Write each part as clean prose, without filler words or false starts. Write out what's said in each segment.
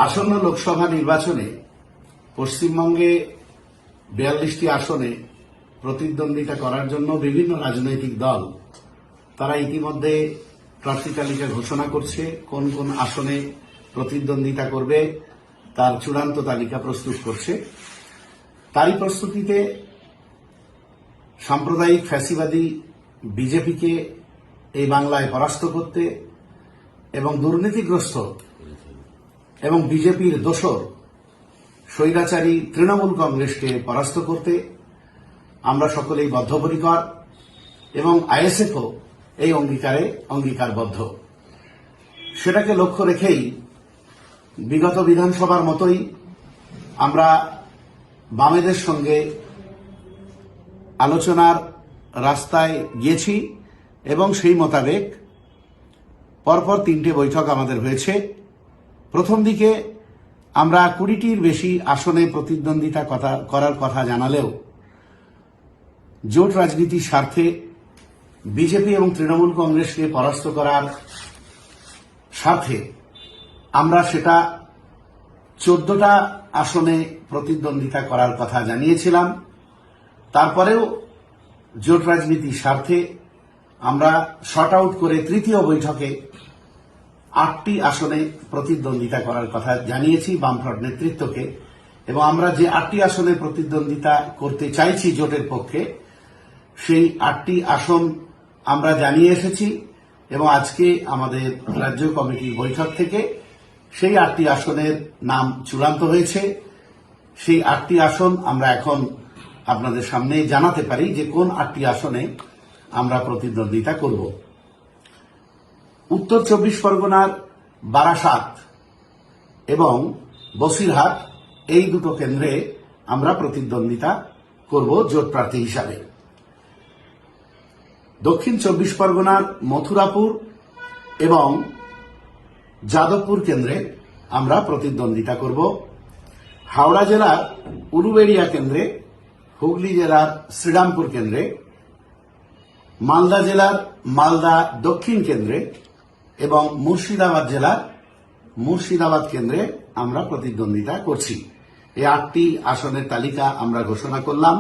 আসন্ন লোকসভা নির্বাচনে পশ্চিমবঙ্গে 42টি আসনে প্রতিদ্বন্দ্বিতা করার জন্য বিভিন্ন রাজনৈতিক দল তারা ইতিমধ্যে প্রার্থী তালিকা ঘোষণা করছে, কোন কোন আসনে প্রতিদ্বন্দ্বিতা করবে তার চূড়ান্ত তালিকা প্রস্তুত করছে। তারই প্রস্তুতিতে সাম্প্রদায়িক ফ্যাসিবাদী বিজেপিকে এই বাংলায় পরাস্ত করতে এবং দুর্নীতিগ্রস্ত এবং বিজেপির দোসর স্বৈরাচারী তৃণমূল কংগ্রেসকে পরাস্ত করতে আমরা সকলেই বদ্ধপরিকর এবং আইএসএফও এই অঙ্গীকারে অঙ্গীকারবদ্ধ। সেটাকে লক্ষ্য রেখেই বিগত বিধানসভার মতোই আমরা বামেদের সঙ্গে আলোচনার রাস্তায় গিয়েছি এবং সেই মোতাবেক পরপর 3টে বৈঠক আমাদের হয়েছে। প্রথম দিকে আমরা 20টির বেশি আসনে প্রতিদ্বন্দ্বিতা করার কথা জানালেও জোট রাজনীতির স্বার্থে বিজেপি এবং তৃণমূল কংগ্রেসকে পরাস্ত করার স্বার্থে আমরা সেটা 14টা আসনে প্রতিদ্বন্দ্বিতা করার কথা জানিয়েছিলাম। তারপরেও জোট রাজনীতির স্বার্থে আমরা শর্ট আউট করে তৃতীয় বৈঠকে 8টি আসনে প্রতিদ্বন্দ্বিতা করার কথা জানিয়েছি বামফ্রন্ট নেতৃত্বকে, এবং আমরা যে 8টি আসনে প্রতিদ্বন্দ্বিতা করতে চাইছি জোটের পক্ষে সেই 8টি আসন আমরা জানিয়ে এসেছি এবং আজকে আমাদের রাজ্য কমিটির বৈঠক থেকে সেই 8টি আসনের নাম চূড়ান্ত হয়েছে। সেই 8টি আসন আমরা এখন আপনাদের সামনে জানাতে পারি যে কোন 8টি আসনে আমরা প্রতিদ্বন্দ্বিতা করব। উত্তর 24 পরগনার বারাসাত এবং বসিরহাট এই দুটো কেন্দ্রে আমরা প্রতিদ্বন্দ্বিতা করব জোট প্রার্থী হিসাবে। দক্ষিণ 24 পরগনার মথুরাপুর এবং যাদবপুর কেন্দ্রে আমরা প্রতিদ্বন্দ্বিতা করব। হাওড়া জেলার উলুবেড়িয়া কেন্দ্রে, হুগলি জেলার শ্রীরামপুর কেন্দ্রে, মালদা জেলার মালদা দক্ষিণ কেন্দ্রে এবং মুর্শিদাবাদ জেলার মুর্শিদাবাদ কেন্দ্রে আমরা প্রতিদ্বন্দ্বিতা করছি। এই 8টি আসনের তালিকা আমরা ঘোষণা করলাম।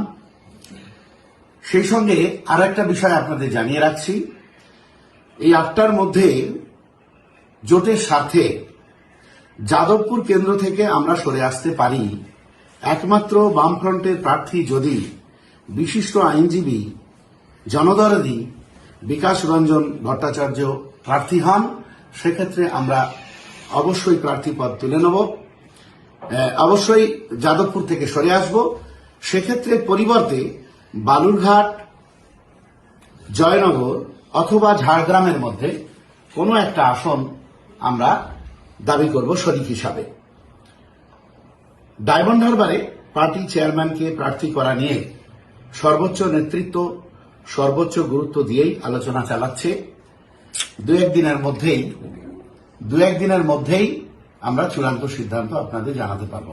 সেই সঙ্গে আর একটা বিষয় আপনাদের জানিয়ে রাখছি, এই 8টার মধ্যে জোটের স্বার্থে যাদবপুর কেন্দ্র থেকে আমরা সরে আসতে পারি একমাত্র বামফ্রন্টের প্রার্থী যদি বিশিষ্ট আইনজীবী জনদরদী বিকাশ রঞ্জন ভট্টাচার্য প্রার্থী হন। সেক্ষেত্রে আমরা অবশ্যই প্রার্থী পদ তুলে নেব, অবশ্যই যাদবপুর থেকে সরে আসব। সেক্ষেত্রে পরিবর্তে বালুরঘাট, জয়নগর অথবা ঝাড়গ্রামের মধ্যে কোনো একটা আসন আমরা দাবি করব শরিক হিসাবে। ডায়মন্ড হারবারে পার্টি চেয়ারম্যানকে প্রার্থী করা নিয়ে সর্বোচ্চ নেতৃত্ব সর্বোচ্চ গুরুত্ব দিয়েই আলোচনা চালাচ্ছে। দু এক দিনের মধ্যেই আমরা চূড়ান্ত সিদ্ধান্ত আপনাদের জানাতে পারব।